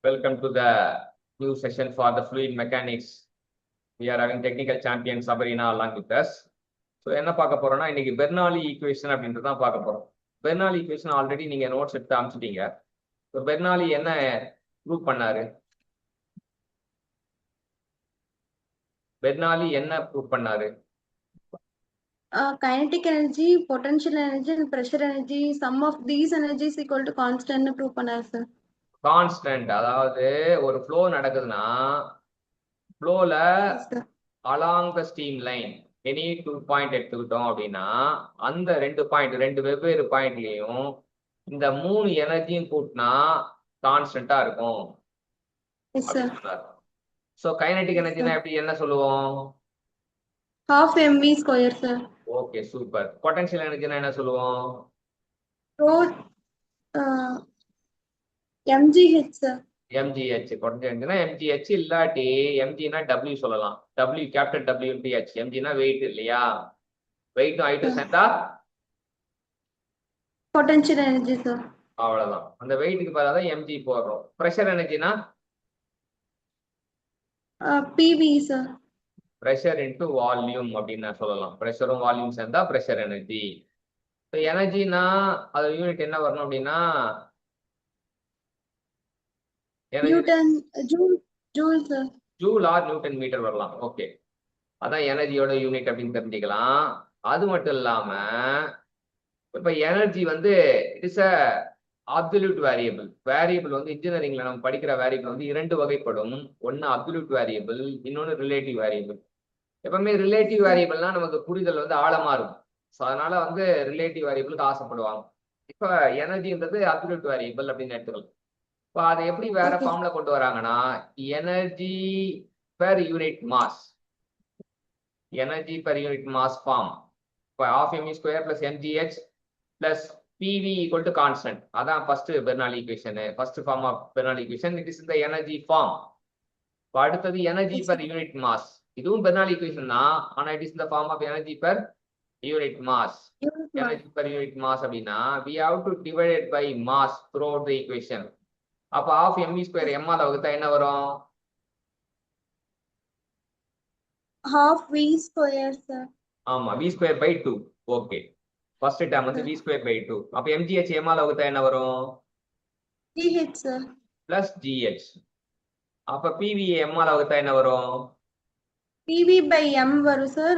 Welcome to the new session for the fluid mechanics. We are having technical champion Sabrina along with us. So என்ன பார்க்க போறோம்னா இன்னைக்கு Bernoulli equation அப்படின்றது தான் பார்க்க போறோம். பெர்னாலி ஈக்குவேஷன் ஆல்ரெடி நீங்க நோட்ஸ் எடுத்து அனுப்பிச்சிட்டீங்க. ஸோ பெர்னாலி என்ன ப்ரூவ் பண்ணாரு? பெர்னாலி என்ன ப்ரூவ் பண்ணாரு? Kinetic energy, potential energy, and pressure energy, sum of these energies equal to constant proof பண்ணாரு sir. கான்ஸ்டன்ட், அதாவது ஒரு ஃப்ளோ நடக்குதுன்னா ஃப்ளோல Yes sir. Along the stream line any 2 point எடுத்துக்கிட்டோம் அப்படின்னா அந்த ரெண்டு வெவ்வேறு பாயிண்ட்லயும் இந்த 3 எனர்ஜியும் கூட்டினா கான்ஸ்டன்டா இருக்கும். Yes sir. So kinetic Yes, எனர்ஜினா sir. எப்படி என்ன சொல்லுவோம்? Half mv square sir. Okay super. Potential எனர்ஜினா என்ன சொல்லுவோம்? Rho mgh sir. mgh. Potential எனர்ஜினா mgh இல்லாட்டி mgனா w சொல்லலாம். w capital w into h. mgனா வெயிட் இல்லையா? வெயிட்டும் ஹைட்டும் சேர்ந்தா Potential energy sir. அவ்வளவுதான். அந்த வெயிட்டுக்கு பதிலா தான் mg போடுறோம். பிரஷர் எனர்ஜினா pv sir. Pressure into volume அப்படின்னு நான் சொல்லலாம். பிரஷரும் வால்யூம் சேர்ந்தா பிரஷர் எனர்ஜி. எனர்ஜினா அது யூனிட் என்ன வரணும் அப்படின்னா Newton, joule sir. Joule or newton metre வரலாம். ஓகே, அதான் எனர்ஜியோட யூனிட் அப்படின்னு தெரிஞ்சுக்கலாம். அது மட்டும் இல்லாம இப்ப எனர்ஜி வந்து it is a absolute variable. Variable வந்து இன்ஜினியரிங்ல நம்ம படிக்கிற வேரியபிள் வந்து 2 வகைப்படும். ஒன்னு அப்சல்யூட் வேரியபிள், இன்னொன்னு ரிலேட்டிவ் வேரியபிள். எப்பவுமே ரிலேட்டிவ் வேரியபிள்னா நமக்கு புரிதல் வந்து ஆழமா இருக்கும். ஸோ அதனால வந்து ரிலேட்டிவ் வேரியபிளுக்கு ஆசைப்படுவாங்க. இப்ப எனர்ஜின்றது அப்சல்யூட் வேரியபிள் அப்படின்னு எடுத்துக்கலாம். இப்போ அதை எப்படி வேற Okay. ஃபார்ம்ல கொண்டு வராங்கன்னா energy per unit mass, energy per unit mass form. இப்போ half mv square plus mgh plus pv equal to constant. அதான் first Bernoulli equation, first form of Bernoulli equation. It is இந்த எனர்ஜி ஃபார்ம். இப்போ அடுத்தது energy Yes, per sir. Unit mass. இதுவும் Bernoulli equation தான், ஆனா it is இந்த form of energy per unit mass. Unit mass. Energy per unit mass அப்படின்னா we have to divide it by mass throughout the equation. அப்ப half mv square m ஆல வகுத்தா என்ன வரும்? Half v square sir. ஆமா, v square by 2. Okay, first term வந்து v square by 2. அப்ப mgh m ஆல வகுத்தா என்ன வரும்? gh sir. Plus gh. அப்ப pv m ஆல வகுத்தா என்ன வரும்? pv by m வரும் sir.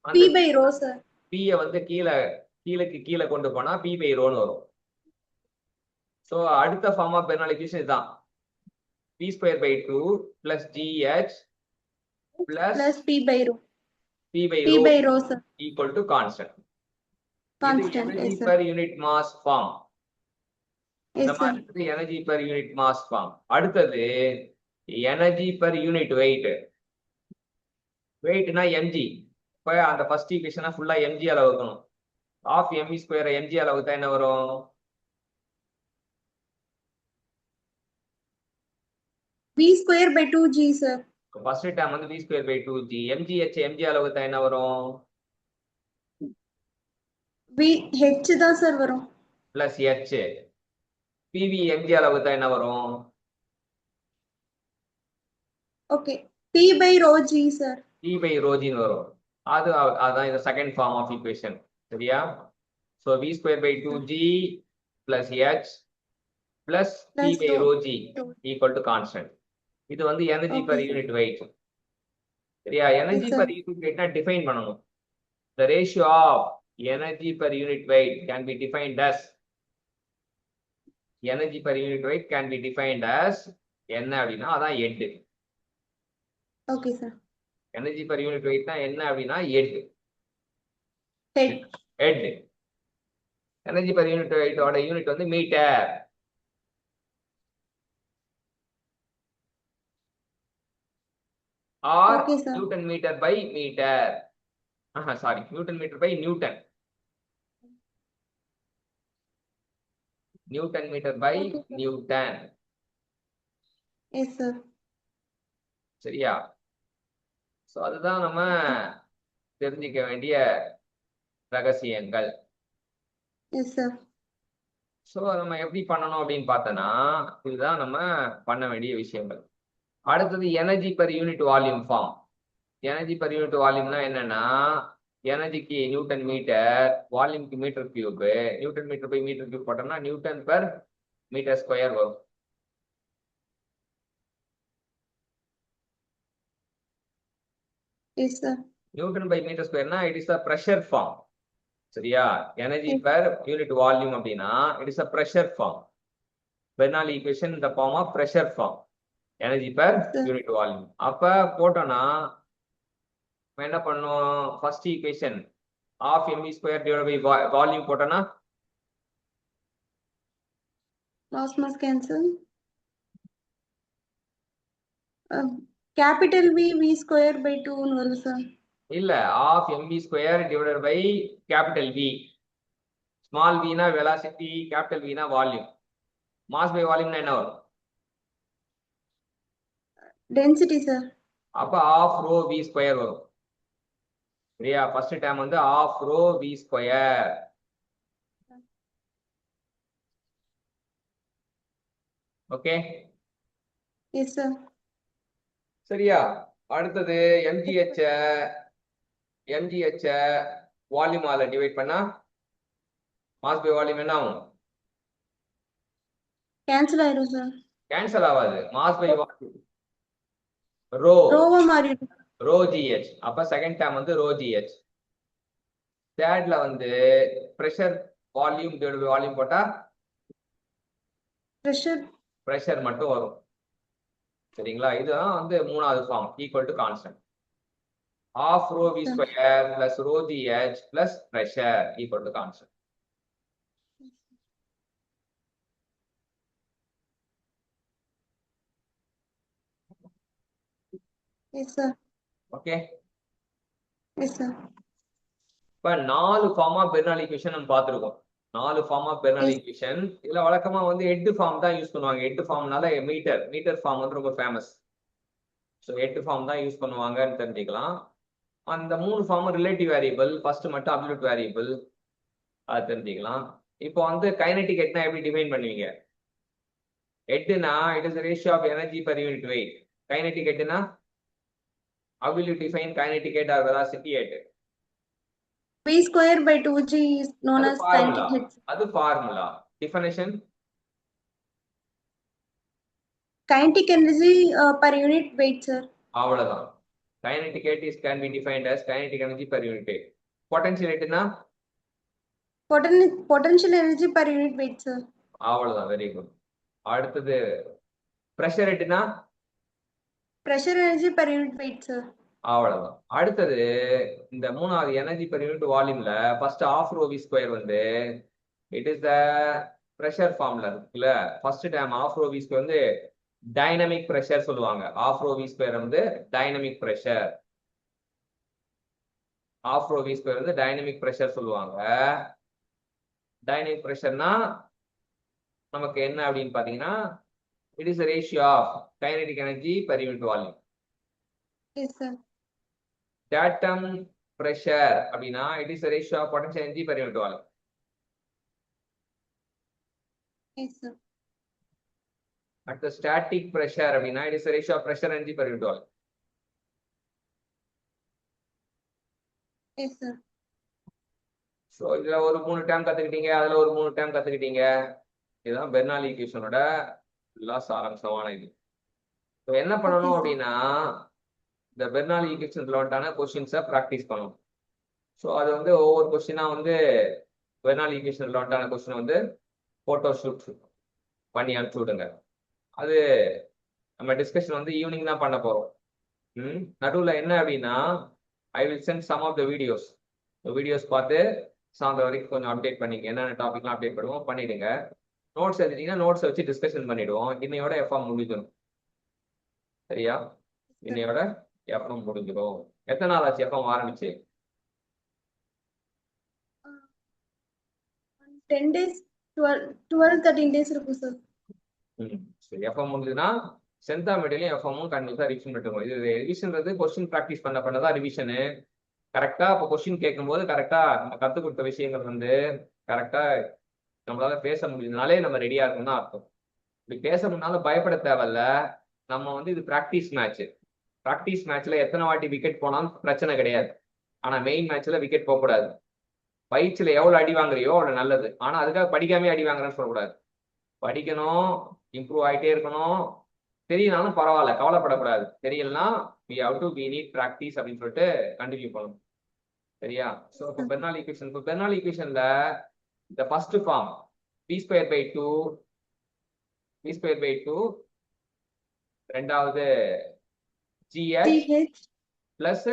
p அந்த by rho sir. p வந்து கீழே கொண்டு போனா p பை ரோன்னு வரும். சோ அடுத்த ஃபார்ம் ஆஃப் பெர்னாலி ஈக்குவேஷன் இதுதான். v square by 2 plus gh plus p by rho. p by p by rho sir. Equal to constant. Constant. Energy Yes sir. Per unit mass form. இந்த Yes sir. மாதிரி energy per unit mass form. அடுத்தது energy per unit weight. வெயிட்னா mg. இப்போ அந்த first ஈக்குவேஷனை ஃபுல்லா mg ஆல வகுக்கணும். half mv ஸ்கொயர் mg ஆல வகுத்தா என்ன வரும்? v square by 2g sir. First term வந்து v square by 2g. mg ஆல வகுத்தா என்ன வரும்? v h தான் சார் வரும். Plus h. pv mg ஆல வகுத்தா என்ன வரும்? Okay, p by rho g sir. p by ரோஜின்னு வரும். அதான் இந்த செகண்ட் ஃபார்ம் ஆஃப் ஈக்குவேஷன். சரியா? So v square by 2g plus h plus p by rho g equal to constant. இது வந்து எனர்ஜி பெர் யூனிட் வெயிட். சரியா? எனர்ஜி பெர் யூனிட் வெயிட்னா டிஃபைன் பண்ணணும். The ratio of energy per unit weight can be defined as energy per unit weight can be defined as என்ன அப்படின்னா அதான் head. Okay sir. Energy per unit weight என்ன அப்படின்னா head. Energy per unit weight ஓட unit வந்து metre. Or newton metre by metre. Sorry, newton metre by newton. Newton metre by newton. Yes sir. சரியா? So அதுதான் நம்ம தெரிஞ்சிக்க வேண்டிய ரகசியங்கள். Yes sir. ஸோ நம்ம எப்படி பண்ணணும் அப்படின்னு பார்த்தோன்னா இதுதான் நம்ம பண்ண வேண்டிய விஷயங்கள். அடுத்தது energy per unit volume form. Energy per unit வால்யூம்னா என்னன்னா எனர்ஜிக்கு நியூட்டன் மீட்டர், வால்யூம்க்கு metre cube. Newton metre by metre cube போட்டோம்னா நியூட்டன் பெர் மீட்டர் ஸ்கொயர் வரும். Yes, sir. Newton by metre ஸ்கொயர்னா it is the pressure form. சரியா? Energy per unit volume அப்படின்னா it is a pressure form. Bernoulli equation இந்த form of pressure form. Energy per Yes, sir. Unit volume. அப்ப போட்டோம்னா என்ன பண்ணும்? First equation half mv square divide by volume போட்டோம்னா Must cancel. Capital V square by 2 ன்னு வருது sir. இல்ல, half mv square divided by capital V. Small வினா velocity, capital வினா வால்யூம். மாஸ் பை வால்யூம்னா என்ன வரும்? Density, sir. அப்ப ஆஃப் ரோ V ஸ்கொயர் வரும். சரியா? ஃபர்ஸ்ட் டேர்ம் வந்து half rho V square. Okay, Yes, sir. சரியா? அடுத்தது mgh வால்யூம் ஆல டிவைட் பண்ணா மாஸ் பை வால்யூம் என்ன ஆகும்? Cancel ஆயிரும் sir. கேன்சல் ஆகாது. மாஸ் பை வால்யூம் ரோ ரோவா மாறிடும். Rho GH. அப்ப செகண்ட் டேர்ம் வந்து ரோ GH. தேர்ட்ல வந்து pressure volume divide by volume போட்டா பிரஷர் மட்டும் வரும். சரிங்களா? இதுதான் வந்து மூணாவது form, equal to constant. Half rho V square plus rho GH plus pressure equal to constant. Yes, sir. Okay, Yes, sir. இப்ப 4 ஃபார்ம் ஆஃப் பெர்னாலி ஈக்குவேஷன் நம்ம பார்த்திருக்கோம். 4 form of Bernoulli Yes. Equation. இதுல வழக்கமா வந்து ஹெட் ஃபார்ம் தான் use பண்ணுவாங்க. Head ஃபார்ம்னால metre form வந்து ரொம்ப ஃபேமஸ். ஸோ ஹெட் ஃபார்ம் தான் யூஸ் பண்ணுவாங்கன்னு தெரிஞ்சுக்கலாம். அந்த 3 ஃபார்ம் ரிலேட்டிவ் வேரியபிள், ஃபர்ஸ்ட் மட்டும் அப்சல்யூட் வேரியபிள், அது தெரிஞ்சுக்கலாம். இப்போ வந்து கைனடிக் ஹெட்னா எப்படி டிஃபைன் பண்ணுவீங்க? ஹெட்னா it is ratio of energy per unit weight. Kinetic ஹெட்னா how will you define kinetic head or velocity head? V square by 2G is known அது as ஃபார்முலா. kinetic head. அது formula. Definition Kinetic energy per unit weight, sir. அவ்வளவுதான். kinetic head is can be defined as kinetic energy per unit weight. potential headனா Potential energy per unit weight, sir. அவ்வளவுதான். Very good. அடுத்தது pressure ஹெட்னா Pressure energy per unit weight, sir. அவ்வளவுதான். அடுத்தது இந்த மூணாவது energy per unit வால்யூம்ல first of rho V square வந்து it is the pressure ஃபார்ம்ல இருக்குல்ல. First time of rho V square வந்து டைனமிக் பிரஷர் சொல்லுவாங்க. ஆஃப் ரோ V ஸ்கொயர் வந்து dynamic pressure. Of rho V square வந்து டைனமிக் பிரஷர் சொல்லுவாங்க. Dynamic பிரஷர்னா நமக்கு என்ன அப்படின்னு பாத்தீங்கன்னா it is ratio of kinetic energy per unit volume. Yes, sir. Datum pressure அப்படின்னா it is ratio of potential energy per unit volume. Yes, sir. அடுத்த static pressure அப்படின்னா it is ratio of pressure energy per unit volume. Yes, sir. So இதுல ஒரு 3 term கத்துக்கிட்டீங்க, அதுல ஒரு 3 term கத்துக்கிட்டீங்க. இதுதான் பெர்னாலி ஈக்குவேஷனோட எல்லா சாராம்சமான இது. ஸோ என்ன பண்ணணும் Okay, sir. அப்படின்னா இந்த பெர்னாலி ஈக்குவேஷன் ரிலேட்டடான கொஸ்டின்ஸை ப்ராக்டிஸ் பண்ணணும். ஸோ அது வந்து ஒவ்வொரு கொஸ்டினா வந்து பெர்னாலி ஈக்குவேஷன் ரிலேட்டடான கொஸ்டின் வந்து போட்டோ ஷூட் பண்ணி அனுப்பிச்சு விடுங்க. அது நம்ம டிஸ்கஷன் வந்து ஈவினிங் தான் பண்ண போறோம். நடுவில் என்ன அப்படின்னா I will send some of the videos. Videos பார்த்து சாயந்தரம் வரைக்கும் கொஞ்சம் அப்டேட் பண்ணிங்க. என்னென்ன டாபிக்லாம் அப்டேட் பண்ணுவோம் பண்ணிடுங்க. நோட்ஸ் எழுதிட்டீங்கன்னா நோட்ஸை வச்சு டிஸ்கஷன் பண்ணிடுவோம். இன்னையோட எஃப்எம் முடிஞ்சிடும். சரியா? இன்னையோட எஃப்எம் முடிஞ்சிடும். எத்தனை நாள் ஆச்சு எஃப்எம் ஆரம்பிச்சு? 10 days, 12-13 days இருக்கும் சார். சரி, எஃப்எம் முடிஞ்சுன்னா சென்தா மீடியிலையும் எஃப்எம்மும் கண்டிப்பாக ரிவிஷன் பண்ணிட்டுருக்கோம். இது ரிவிஷன்றது கொஸ்டின் ப்ராக்டிஸ் பண்ணதான் ரிவிஷனு. கரெக்டாக இப்போ கொஸ்டின் கேட்கும்போது கரெக்டாக நம்ம கற்றுக் கொடுத்த விஷயங்கள் வந்து கரெக்டாக நம்மளால பேச முடியுதுனாலே நம்ம ரெடியா இருக்கணும்னு அர்த்தம். இப்படி பேச முடியாலும் பயப்பட தேவையில்ல. நம்ம வந்து இது பிராக்டிஸ் மேட்ச். பிராக்டிஸ் மேட்ச்ல எத்தனை வாட்டி விக்கெட் போனாலும் பிரச்சனை கிடையாது. ஆனா மெயின் மேட்ச்ல விக்கெட் போகக்கூடாது. பயிற்சியில எவ்வளவு அடி வாங்குறியோ அவ்வளவு நல்லது. ஆனா அதுக்காக படிக்காமே அடி வாங்குறேன்னு சொல்லக்கூடாது. படிக்கணும், இம்ப்ரூவ் ஆயிட்டே இருக்கணும். தெரியலனாலும் பரவாயில்ல, கவலைப்படக்கூடாது. தெரியலனா we need practice அப்படின்னு சொல்லிட்டு கண்டினியூ பண்ணணும். சரியா? ஸோ இப்போ பெர்னாலி ஈக்குவேஷன், இப்போ பெர்னாலி ஈக்குவேஷன்ல இந்த ஃபர்ஸ்ட் ஃபார்ம் b²/2 ரெண்டாவது gh TH plus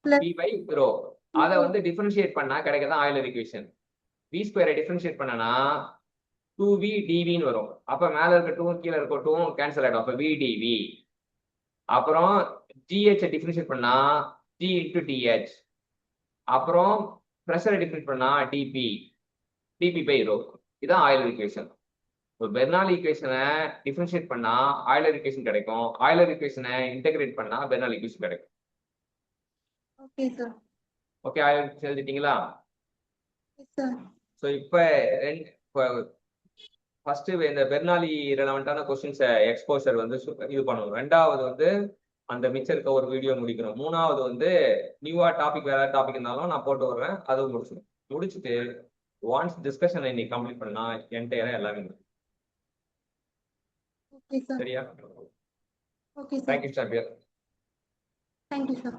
plus p/ρ. அதை வந்து டிஃபரன்ஷியேட் பண்ணா கிடைக்கதான் ஆயிலர் ஈக்குவேஷன். b² டிஃபரன்ஷியேட் பண்ணனா 2v dvன்னு வரும். அப்ப மேல இருக்க 2 கீழே இருக்க 2 கேன்சல் ஆயிடும். அப்ப v dv. அப்புறம் gh டிஃபரன்ஷியேட் பண்ணா g into dh. அப்புறம் பிரஷரை டிஃபரன்ஷியேட் பண்ணா dp/ρ. இதான் ஆயிலர் ஈக்குவேஷன். இப்போ பெர்னாலி ஈக்குவேஷனை டிஃபரன்ஷியேட் பண்ணா ஆயிலர் ஈக்குவேஷன் கிடைக்கும். ஆயிலர் ஈக்குவேஷனை இன்டகிரேட் பண்ணா பெர்னாலி ஈக்குவேஷன் கிடைக்கும். okay sir. Okay, Euler equation எழுதிட்டீங்களா? Yes sir. ஸோ இப்போ ஃபர்ஸ்ட் இந்த பெர்னாலி ரெலவெண்டான கொஸ்டின்ஸை எக்ஸ்போசர் வந்து இது பண்ணணும். ரெண்டாவது வந்து அந்த மிச்சம் இருக்க ஒரு வீடியோ முடிக்கணும். மூணாவது வந்து நியூவா டாபிக் வேற டாபிக் இருந்தாலும் நான் போட்டு விடுறேன், அதுவும் முடிச்சுட்டு ஒன்ஸ் டிஸ்கஷனை இன்னைக்கு கம்ப்ளீட் பண்ணா என்டையரா எல்லாமே முடியும். Okay sir. சரியா? Okay sir. Thank you sir. Thank you sir.